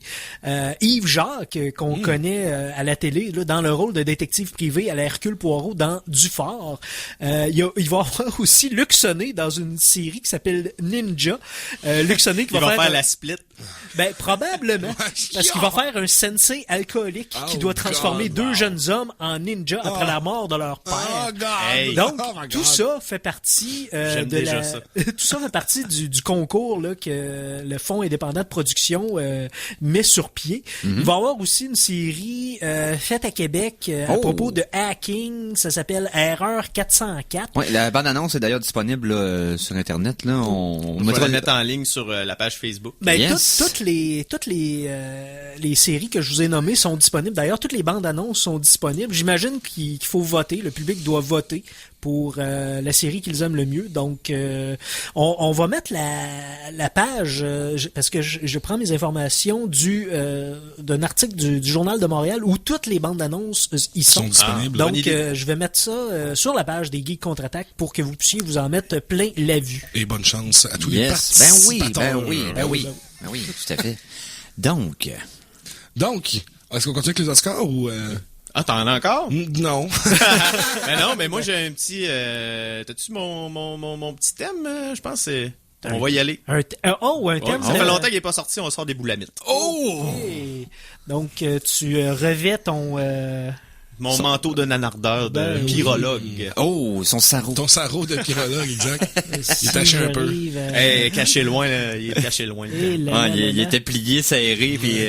Yves Jacques, qu'on connaît à la télé, là, dans le rôle de détective privé à la Hercule Poirot dans Dufort. Il va y avoir aussi Luc Sonnet dans une série qui s'appelle Ninja. Luc Sonnet qui va faire la split. Ben, probablement. Parce qu'il va faire un sensei alcoolique qui doit transformer deux jeunes hommes en ninja après la mort de leur père. Donc, tout ça fait partie tout ça fait partie du concours là, que le Fonds indépendant de production met sur pied. Il va y avoir aussi une série faite à Québec à propos de hacking. Ça s'appelle Erreur 404. Ouais, la bande-annonce est d'ailleurs disponible sur Internet. Là. On va la mettre en ligne sur la page Facebook. Ben, toutes les séries que je vous ai nommées sont disponibles. D'ailleurs, toutes les bandes annonces sont disponibles. J'imagine qu'il faut voter. Le public doit voter pour la série qu'ils aiment le mieux. Donc, on va mettre la page, parce que je prends mes informations d'un article du Journal de Montréal où toutes les bandes annonces y sont disponibles. Donc, je vais mettre ça sur la page des Geeks Contre-Attaque pour que vous puissiez vous en mettre plein la vue. Et bonne chance à tous les participateurs. Ben oui, tout à fait. Donc, est-ce qu'on continue avec les Oscars ou... Ah, t'en as encore? Non. mais moi j'ai un petit... T'as-tu mon petit thème? Je pense que c'est... On va y aller. Un thème. Ça fait longtemps qu'il n'est pas sorti, on sort des boulamites. Okay. Donc, tu revais ton... Mon manteau de nanardeur, de pyrologue. Oh, son sarrau. Ton sarrau de pyrologue, exact. Il est taché un peu. Caché loin, là. Il est caché loin. Il était plié, serré, puis...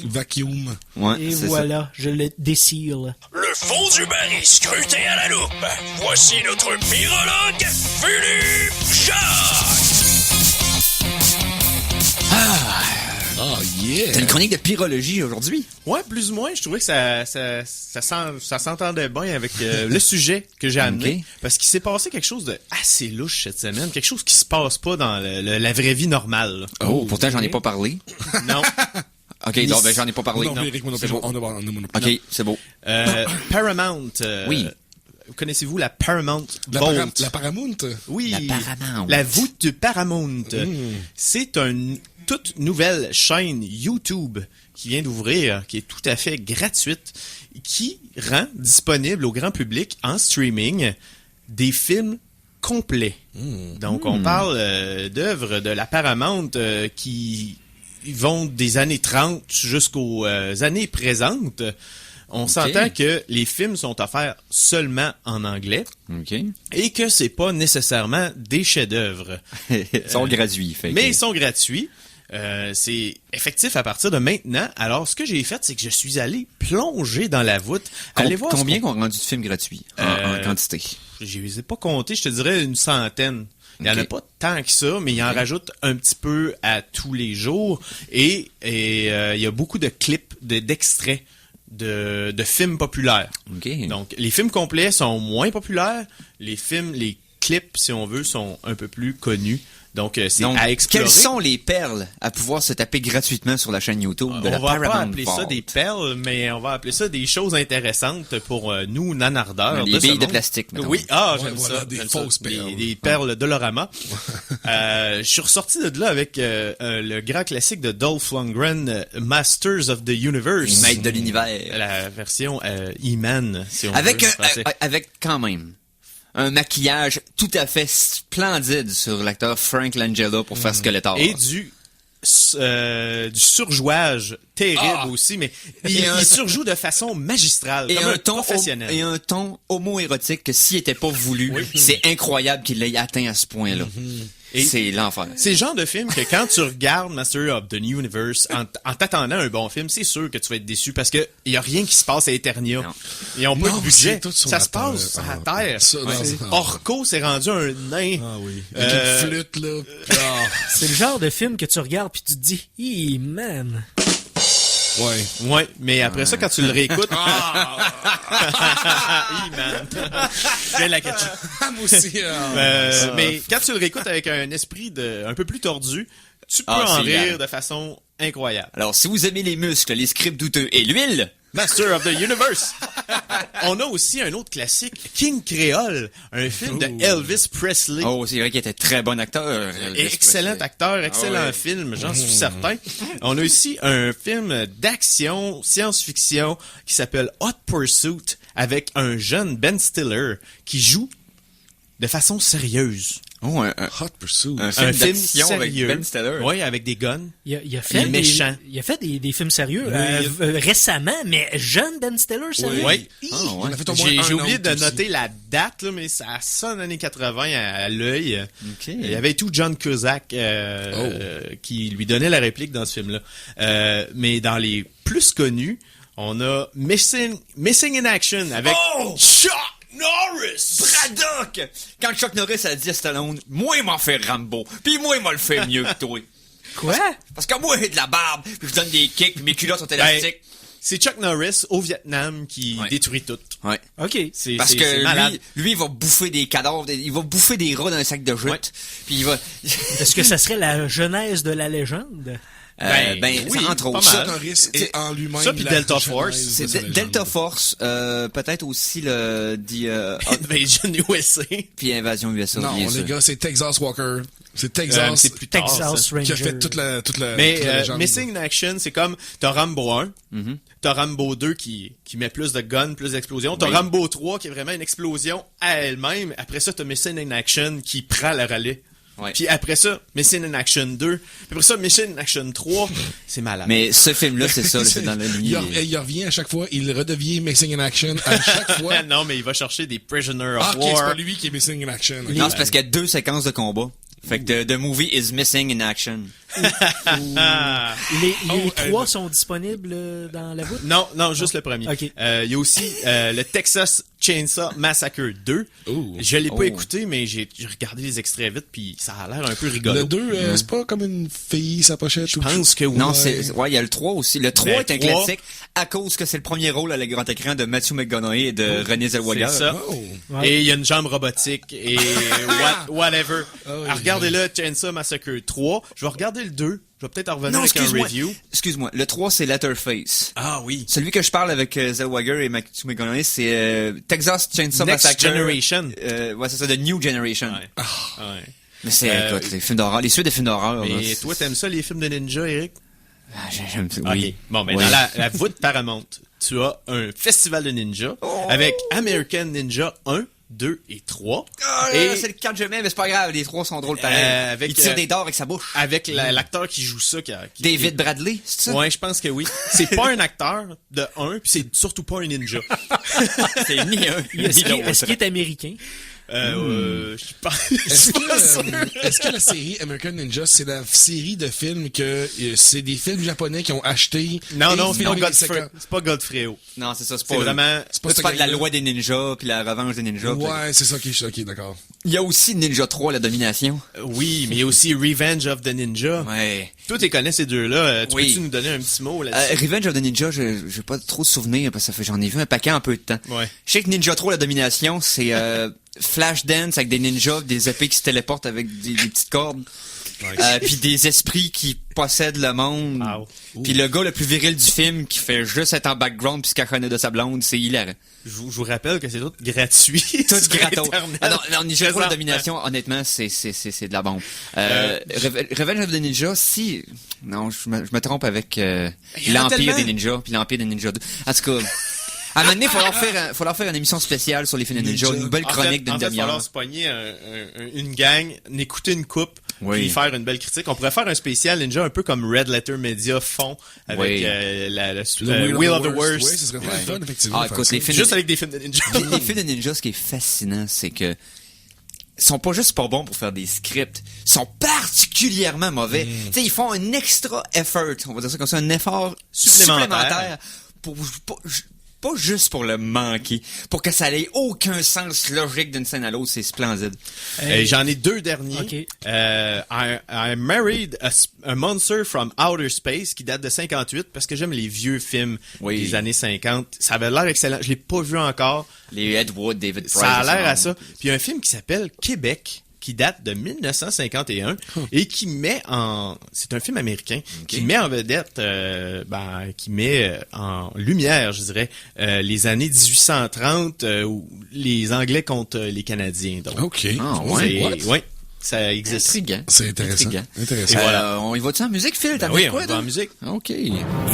Vacuum. Ouais, et voilà, ça. Je le décile. Le fond du baril scruté à la loupe. Voici notre pyrologue, Philippe Jacques. Oh yeah! T'as une chronique de pyrologie aujourd'hui? Ouais, plus ou moins. Je trouvais que ça s'entendait bien avec le sujet que j'ai amené. Okay. Parce qu'il s'est passé quelque chose de assez louche cette semaine. Quelque chose qui se passe pas dans la vraie vie normale. Pourtant j'en ai pas parlé. Non. OK, non, j'en ai pas parlé. Non, Eric, c'est beau. OK, c'est beau. Paramount. Oui. Connaissez-vous la Paramount Vault? La Paramount? Oui. La Paramount. La voûte de Paramount. C'est une toute nouvelle chaîne YouTube qui vient d'ouvrir, qui est tout à fait gratuite, qui rend disponible au grand public en streaming des films complets. Donc, on parle d'œuvres de la Paramount qui vont des années 30 jusqu'aux années présentes. On s'entend que les films sont offerts seulement en anglais et que c'est pas nécessairement des chefs-d'œuvre. Ils sont gratuits. Mais ils sont gratuits. C'est effectif à partir de maintenant. Alors, ce que j'ai fait, c'est que je suis allé plonger dans la voûte. Allez voir combien qu'on rendu de films gratuits en quantité? Je les ai pas comptés, je te dirais une centaine. Il n'y en a pas tant que ça, mais il en rajoute un petit peu à tous les jours. Et il y a beaucoup de clips, d'extraits de films populaires. Donc, les films complets sont moins populaires. Les clips, si on veut, sont un peu plus connus. Donc, c'est à explorer. Quelles sont les perles à pouvoir se taper gratuitement sur la chaîne YouTube de la Paramount? On va pas appeler ça des perles, mais on va appeler ça des choses intéressantes pour nous, nanardeurs. Des billes de plastique, maintenant. Oui, j'aime ça. Des fausses perles. Des perles Dolorama. Je suis ressorti de là avec le grand classique de Dolph Lundgren, Masters of the Universe. Maître de l'univers. La version E-Man, si on avec veut. Avec quand même un maquillage tout à fait splendide sur l'acteur Frank Langella pour faire Skeletor. Et du surjouage terrible aussi, mais il surjoue de façon magistrale, et comme un ton professionnel. Et un ton homo-érotique que s'il était pas voulu, c'est incroyable qu'il l'ait atteint à ce point-là. C'est l'enfer. C'est le genre de film que quand tu regardes Master of the Universe en t'attendant un bon film, c'est sûr que tu vas être déçu parce que il y a rien qui se passe à Eternia. Non. Ils ont pas de budget. Ça se passe à terre. Orko s'est rendu un nain. Avec une flûte, là. C'est le genre de film que tu regardes puis tu te dis, man. Ouais. Ouais, mais après ça, quand tu le réécoutes... man. Je viens de la catcher. Moi aussi. Mais quand tu le réécoutes avec un esprit un peu plus tordu, tu peux Ah, en c'est rire hilarant. de façon incroyable. Alors, si vous aimez les muscles, les scripts douteux et l'huile, Master of the Universe. On a aussi un autre classique, King Creole, un film de Elvis Presley. oh, c'est vrai qu'il était très bon acteur. Excellent acteur, excellent film, j'en suis certain. On a aussi un film d'action, science-fiction, qui s'appelle Hot Pursuit, avec un jeune Ben Stiller qui joue de façon sérieuse. Oh, Hot Pursuit. un film d'action avec sérieux. Ben Stiller. Oui, avec des guns. Il a Il est fait méchant. il a fait des films sérieux récemment, mais jeune Ben Stiller, sérieux. Oui. Ah, Il en ouais. a fait au moins J'ai un oublié autre de aussi. noter la date, là, mais ça sonne années 80 à l'œil. Ok. Il y avait tout John Cusack qui lui donnait la réplique dans ce film-là. Mais dans les plus connus, on a Missing in Action avec Chuck Norris. Braddock! Quand Chuck Norris a dit à Stallone, moi, il m'a fait Rambo, puis moi, il m'a le fait mieux que toi. Quoi? Parce que moi, j'ai de la barbe, puis je donne des kicks, puis mes culottes sont élastiques. C'est Chuck Norris au Vietnam qui Ouais. détruit tout. Ouais. OK. Parce C'est que malade. lui, il va bouffer des cadavres, il va bouffer des rats dans un sac de jute, Ouais. puis il va... Est-ce que ça serait la genèse de la légende? Oui, ça, entre pas autres. mal. Chuck Norris est en lui-même. Ça, puis la Delta genèse Force. de C'est sa légende. Delta Force, peut-être aussi le Invasion USA. puis Invasion USA, Non, bien les sûr. gars, c'est Texas Walker. C'est Texas. C'est plus tard, Texas ça. Ranger. qui a fait toute la Mais toute la légende. Missing in Action, c'est comme t'as Rambo 1, Mm-hmm. t'as Rambo 2 qui met plus de guns, plus d'explosions, t'as Oui. Rambo 3 qui est vraiment une explosion à elle-même. Après ça, t'as Missing in Action qui prend le relais. Ouais. Puis après ça, Missing in Action 2. Puis après ça, Missing in Action 3. C'est malade. Mais ce film-là, c'est ça, c'est dans la lignée. Il revient à chaque fois, il redevient Missing in Action à chaque fois. non, mais il va chercher des Prisoners of Ah, ok, c'est War. pas lui qui est Missing in Action. Non, c'est parce qu'il y a 2 séquences de combat. Fait que the movie is missing in action. Les trois sont disponibles dans la voûte? Non, juste le premier. Ok. Il y a aussi le Texas Chainsaw Massacre 2. Ooh. Je l'ai pas Oh. écouté, mais j'ai regardé les extraits vite, puis ça a l'air un peu rigolo. Le 2, c'est pas comme une fille, sa pochette. Je pense que oui. Non, il y a le 3 aussi. Le 3 est un 3. classique à cause que c'est le premier rôle à le grand écran de Matthew McConaughey et de Renée Zellweger. C'est ça. Oh. Ouais. Et il y a une jambe robotique et whatever. oui. Regardez-le, Chainsaw Massacre 3. Je vais regarder le 2. Je vais peut-être en revenir Non, avec un excuse-moi. review. Excuse-moi. Le 3, c'est Letterface. Ah oui. Celui que je parle avec Zellweger et Matthew McConaughey, c'est Texas Chainsaw Next Massacre. Generation. Ouais, c'est ça, The New Generation. Ouais. Ouais. Mais c'est, Euh, écoute, les films d'horreur, les suites des films d'horreur. là, Mais c'est- toi, t'aimes ça, les films de ninja, Eric? Ah, j'aime ça, oui. Ok. Bon, ben, Oui. dans la voûte Paramount, tu as un festival de ninja avec American Ninja 1, 2 et 3. Ah, Et- c'est le 4 que je mets, mais c'est pas grave, les 3 sont drôles pareil. avec, Il tire des dards avec sa bouche. Avec l'acteur qui joue ça. Qui David Bradley, c'est ça? Ouais, je pense que oui. C'est pas un acteur de 1, puis c'est surtout pas un ninja. C'est ni un, ni Est-ce qu'il l'autre. est américain? Je suis pas sûr. Est-ce que la série American Ninja, c'est la série de films que c'est des films japonais qui ont acheté? Non, et non, filmé c'est pas des séquences? C'est pas Godfrey. Non, c'est ça, c'est C'est pas vraiment... C'est pas de la gang-là. loi des ninjas, puis la revanche des ninjas. puis- Ouais, c'est ça qui est ok, d'accord. Il y a aussi Ninja 3, la domination. Oui, mais il y a aussi Revenge of the Ninja. Ouais. Toi, tu connais ces deux-là. Tu Oui. peux-tu nous donner un petit mot là-dessus? Revenge of the Ninja, j'ai pas trop de souvenirs parce que j'en ai vu un paquet en peu de temps. Ouais. Je sais que Ninja 3, la domination, c'est Flashdance avec des ninjas, des épées qui se téléportent avec des petites cordes. Puis des esprits qui possèdent le monde. Wow. Puis le gars le plus viril du film qui fait juste être en background puis se caconner de sa blonde, c'est hilarant. Je vous rappelle que c'est tout gratuit. Tout sur gratos. Internet. Ah non, Ninja 3, la Présentement. domination, honnêtement, c'est de la bombe. Revenge of the Ninja, si... Non, je me trompe avec Il y en a l'Empire tellement. des Ninjas, puis l'Empire des Ninjas 2. En tout cas, à un moment donné, il faut leur faire une émission spéciale sur les films de Ninja, Ninja. une belle chronique d'une il va demi-heure. falloir se pogner une gang, écouter une coupe, Oui. puis faire une belle critique. On pourrait faire un spécial Ninja un peu comme Red Letter Media font avec Oui. le Wheel of the Worst. Oui, ce serait très fun, effectivement. Ah, de écoute, faire les ça. films Juste de... avec des films de Ninja. les films de Ninja, ce qui est fascinant, c'est que ils sont pas juste pas bons pour faire des scripts, ils sont particulièrement mauvais. Tu sais, ils font un extra effort, on va dire ça comme ça, un effort Supplémentaire. supplémentaire pour pas juste pour le manquer, pour que ça n'ait aucun sens logique d'une scène à l'autre, c'est splendide. J'en ai 2 derniers. Ok. I Married a Monster from Outer Space qui date de 58 parce que j'aime les vieux films des années 50. Ça avait l'air excellent. Je l'ai pas vu encore. Les Ed Wood, David Price. Ça a l'air à ça. Puis il y a un film qui s'appelle Québec qui date de 1951 et qui met en... C'est un film américain qui met en vedette, qui met en lumière, je dirais, les années 1830 où les Anglais contre les Canadiens. Donc, OK. ouais, ça existe. Intriguant. C'est intéressant. Et voilà. On y va-tu en musique, Phil? T'as Oui, on quoi, va en musique. OK.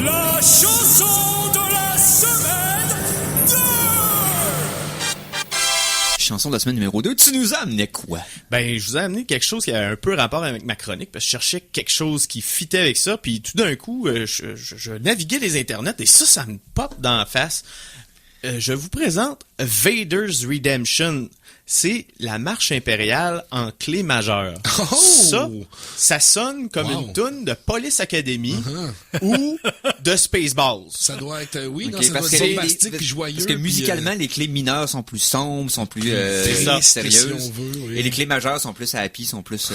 La chanson de la semaine 2! Chanson de la semaine numéro 2, tu nous as amené quoi? Ben, je vous ai amené quelque chose qui a un peu rapport avec ma chronique, parce que je cherchais quelque chose qui fitait avec ça, puis tout d'un coup, je naviguais les internets, et ça me pop dans la face. Je vous présente Vader's Redemption. C'est la marche impériale en clé majeure. Ça sonne comme une toune de Police Academy ou de Spaceballs. Ça doit être, Okay, ça doit être bombastique puis joyeux. Parce que musicalement, les clés mineures sont plus sombres, sont plus sérieuses. Si on veut, oui. Et les clés majeures sont plus happy, sont plus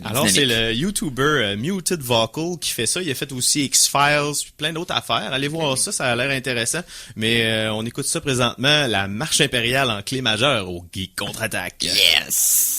Alors, dynamiques. c'est le YouTuber Muted Vocal qui fait ça. Il a fait aussi X-Files, puis plein d'autres affaires. Allez voir ça a l'air intéressant. Mais on écoute ça présentement, la marche impériale en clé majeure au Geek Contre-Attaque. Yes!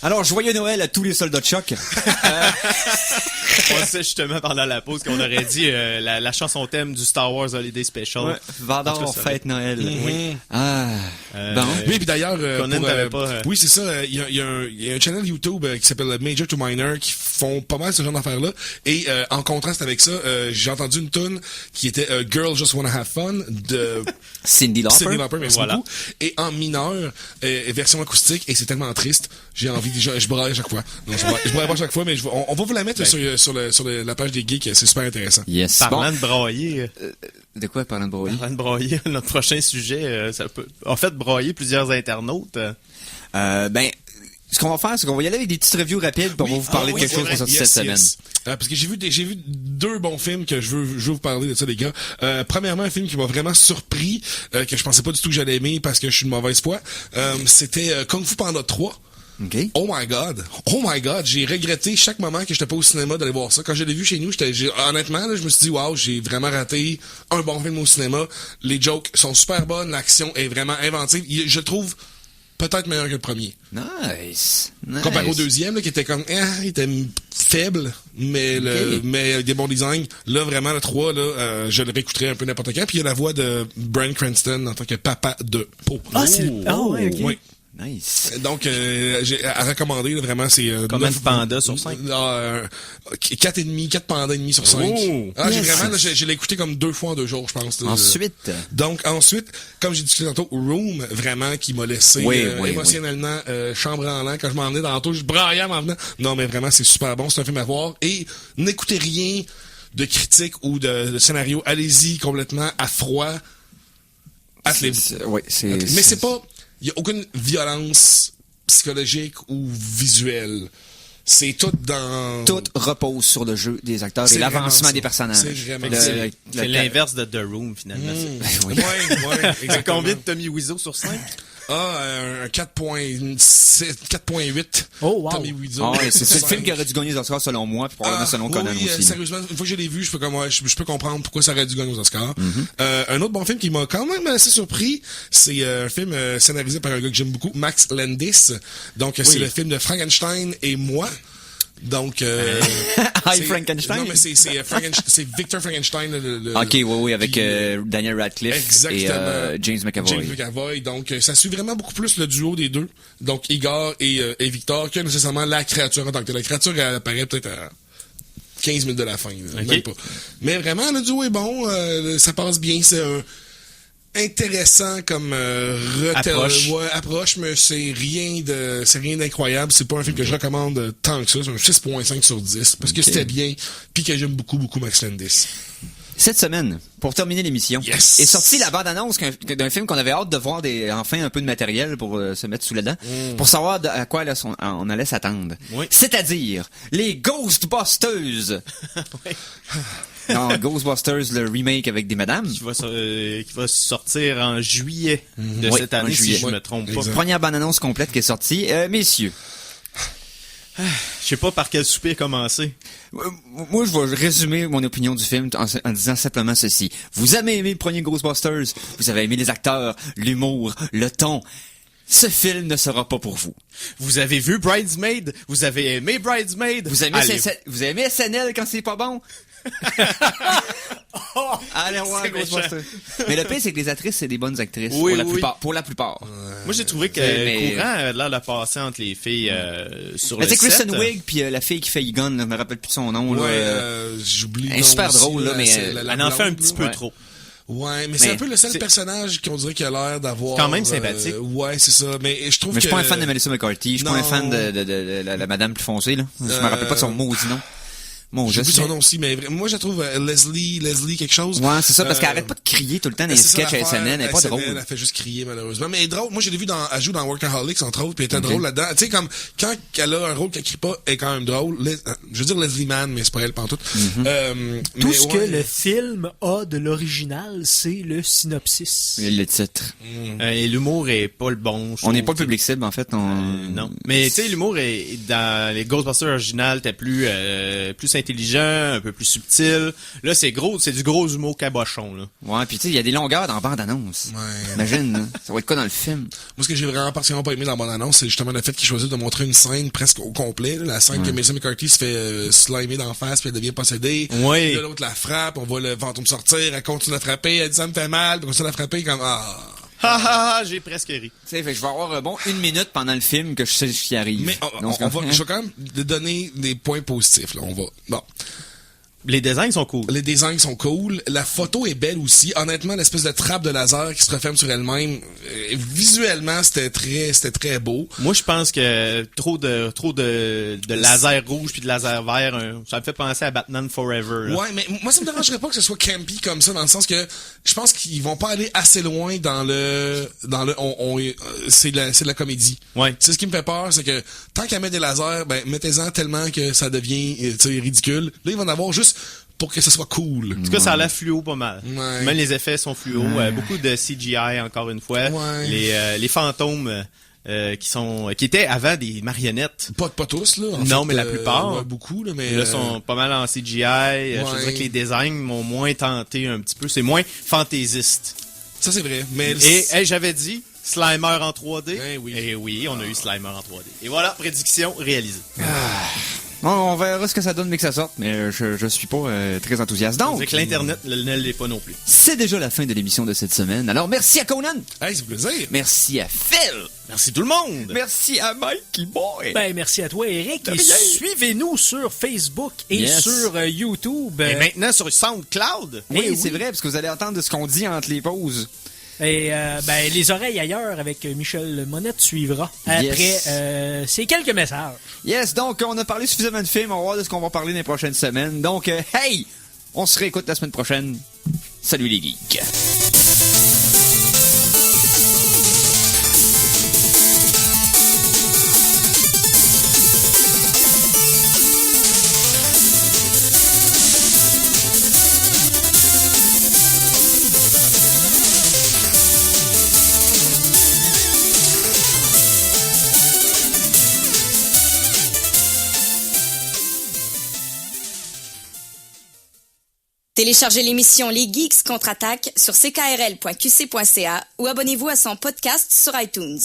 Alors, joyeux Noël à tous les soldats de choc. On sait justement pendant la pause qu'on aurait dit la chanson thème du Star Wars Holiday Special. Ouais, Vendors, fête Noël. Oui. Ah. Bon. Oui, puis d'ailleurs, Conan t'avait pas, oui, c'est ça. Il y a un channel YouTube qui s'appelle Major to Minor qui font pas mal ce genre d'affaires-là. Et en contraste avec ça, j'ai entendu une tune qui était Girl Just Wanna Have Fun de Cindy Lauper. Merci Voilà. beaucoup. Et en mineur, version acoustique, et c'est tellement triste. J'ai envie de... Je braille à chaque fois. Non, je braille pas à chaque fois, mais on va vous la mettre sur la page des geeks. C'est super intéressant. Yes. Parlant de brailler, De quoi, parlant de broyer? notre prochain sujet, ça peut, en fait, broyer plusieurs internautes. Ben, ce qu'on va faire, c'est qu'on va y aller avec des petites reviews rapides, puis on va vous parler de quelque chose qui est sorti cette semaine. Parce que j'ai vu deux bons films que je veux vous parler de ça, les gars. Premièrement, un film qui m'a vraiment surpris, que je pensais pas du tout que j'allais aimer parce que je suis de mauvaise foi. C'était Kung Fu Panda 3. OK. Oh my god, j'ai regretté chaque moment que j'étais pas au cinéma d'aller voir ça. Quand je l'ai vu chez nous, honnêtement, là, je me suis dit, wow, j'ai vraiment raté un bon film au cinéma. Les jokes sont super bonnes, l'action est vraiment inventive. Je le trouve peut-être meilleur que le premier. Nice. Comparé au deuxième, là, qui était comme, il était faible, mais mais des bons designs. Là, vraiment, le 3, là, je le réécouterais un peu n'importe quand. Puis il y a la voix de Bryan Cranston en tant que papa de Po. Ah, c'est... Ah, ouais, OK. Oui. Nice. Donc, j'ai à recommander, là, vraiment, c'est... Combien de pandas sur 5? 4 pandas et demi sur 5. Oh! J'ai vraiment, là, je l'ai écouté comme 2 fois en 2 jours, je pense. Ensuite. Ensuite, comme j'ai dit tantôt, Room, vraiment, qui m'a laissé émotionnellement chambranlant. Quand je m'en venais tantôt, je braillais en m'en venant. Non, mais vraiment, c'est super bon, c'est un film à voir. Et n'écoutez rien de critique ou de scénario. Allez-y complètement à froid. Mais c'est pas... Il n'y a aucune violence psychologique ou visuelle. C'est tout dans... Tout repose sur le jeu des acteurs et l'avancement des personnages. C'est vraiment C'est l'inverse de The Room, finalement. Oui, exactement. Combien de Tommy Wiseau sur 5? Un 4.8. Oh, wow. Tommy Wiseau. Ah ouais, c'est le film qui aurait dû gagner les Oscars selon moi, puis probablement selon Conan oui, aussi. Sérieusement, une fois que je l'ai vu, je peux comprendre pourquoi ça aurait dû gagner aux Oscars. Un autre bon film qui m'a quand même assez surpris, c'est un film scénarisé par un gars que j'aime beaucoup, Max Landis. Donc, c'est le film de Frankenstein et moi. Donc, Hi Frankenstein. Non, mais c'est Victor Frankenstein. Ok, oui, avec Daniel Radcliffe exactement, et James McAvoy. Donc, ça suit vraiment beaucoup plus le duo des deux. Donc, Igor et Victor, que nécessairement la créature en tant que telle. La créature, elle apparaît peut-être à 15 minutes de la fin. Même pas. Mais vraiment, le duo est bon. Ça passe bien. C'est intéressant comme approche, mais c'est rien d'incroyable. C'est pas un film que je recommande tant que ça. C'est un 6.5 sur 10 parce que c'était bien, puis que j'aime beaucoup Max Landis. Cette semaine, pour terminer l'émission, est sortie la bande-annonce d'un film qu'on avait hâte de voir enfin un peu de matériel pour se mettre sous la dent, pour savoir à quoi on allait s'attendre. Oui. C'est-à-dire les Ghostbusters. Oui. Non, Ghostbusters, le remake avec des madames. Qui va sortir en juillet de cette année, si je me trompe pas. Première bande-annonce complète qui est sortie. Messieurs. Je sais pas par quel souper commencer. Moi, je vais résumer mon opinion du film en disant simplement ceci. Vous avez aimé le premier Ghostbusters, vous avez aimé les acteurs, l'humour, le ton. Ce film ne sera pas pour vous. Vous avez vu Bridesmaid? Vous avez aimé Bridesmaid? Vous avez aimé SNL quand c'est pas bon? Allez voir Ghostbusters. Mais le pire, c'est que les actrices, c'est des bonnes actrices. Pour la plupart. Moi, j'ai trouvé que le courant a l'air de passer entre les filles sur le set. C'est Kristen Wiig puis la fille qui fait Egon, je me rappelle plus de son nom. J'oublie. Elle est super drôle, là, mais elle en fait un petit peu trop. Ouais, mais c'est un peu le seul personnage qu'on dirait qu'il a l'air d'avoir... Quand même sympathique. Ouais, c'est ça. Mais je trouve que... je suis pas un fan de Melissa McCarthy. Je suis pas un fan de la madame plus foncée, là. Je me rappelle pas de son maudit nom. J'ai vu son nom aussi, mais moi je la trouve Leslie quelque chose. Ouais, c'est ça, parce qu'elle arrête pas de crier tout le temps dans les sketchs à SNL, elle est pas drôle. Elle fait juste crier, malheureusement. Mais elle est drôle. Moi, je l'ai vu elle joue dans Workaholics, entre autres, puis elle était drôle là-dedans. Tu sais, comme, quand elle a un rôle qu'elle crie pas, elle est quand même drôle. Je veux dire Leslie Mann, mais c'est pas elle, pantoute. Tout ce que le film a de l'original, c'est le synopsis. Et le titre. Et l'humour est pas le bon. On n'est pas le public cible, en fait. Non. Mais, tu sais, l'humour est, dans les Ghostbusters originales, t'es plus intelligent, un peu plus subtil. Là, c'est du gros humour cabochon, là. Ouais, puis tu sais, il y a des longueurs dans la bande-annonce. Ouais. Imagine, là, ça va être quoi dans le film? Moi, ce que j'ai vraiment particulièrement pas aimé dans la bande-annonce, c'est justement le fait qu'ils choisissent de montrer une scène presque au complet, là, la scène que Melissa McCarthy se fait slimer d'en face, puis elle devient possédée. Oui. Là, l'autre la frappe, on voit le fantôme sortir, elle continue à frapper, elle dit ça me fait mal, puis on continue à frapper comme J'ai presque ri. Tu sais, fait que je vais avoir, une minute pendant le film que je sais ce qui arrive. Mais je vais quand même donner des points positifs, là. Bon. Les designs sont cool. Les designs sont cool. La photo est belle aussi. Honnêtement, l'espèce de trappe de laser qui se referme sur elle-même, visuellement, c'était très beau. Moi, je pense que trop de laser rouge puis de laser vert, ça me fait penser à Batman Forever. Là. Ouais, mais moi, ça me dérangerait pas que ce soit campy comme ça, dans le sens que je pense qu'ils vont pas aller assez loin dans le, c'est de la comédie. Ouais. C'est ce qui me fait peur, c'est que tant qu'à mettre des lasers, ben, mettez-en tellement que ça devient, ridicule. Là, ils vont en avoir juste pour que ce soit cool. En tout cas, ça a l'air fluo pas mal. Ouais. Même les effets sont fluo. Beaucoup de CGI, encore une fois. Ouais. Les fantômes qui étaient avant des marionnettes. Pas tous, là. Non, mais la plupart. Ouais, beaucoup, là, mais. Là, sont pas mal en CGI. Je dirais que les designs m'ont moins tenté un petit peu. C'est moins fantaisiste. Ça, c'est vrai. Mais Et j'avais dit Slimer en 3D. Eh oui. Et oui, on a eu Slimer en 3D. Et voilà, prédiction réalisée. On verra ce que ça donne mais que ça sorte, mais je suis pas très enthousiaste. Donc, C'est que l'Internet ne l'est pas non plus. c'est déjà la fin de l'émission de cette semaine. Alors, merci à Conan. hey, c'est plaisir. Merci à Phil. Merci tout le monde! Merci à Mikey Boy. Ben, merci à toi, Eric. Et rien. suivez-nous sur Facebook et Yes. sur YouTube. Et maintenant sur SoundCloud. Oui, c'est vrai, parce que vous allez entendre ce qu'on dit entre les pauses. Et ben, les oreilles ailleurs avec Michel Monette suivra après Yes. ces quelques messages. Yes, donc on a parlé suffisamment de films, on va voir de ce qu'on va parler dans les prochaines semaines. Donc, hey, on se réécoute la semaine prochaine. Salut les geeks. Téléchargez l'émission Les Geeks contre-attaque sur ckrl.qc.ca ou abonnez-vous à son podcast sur iTunes.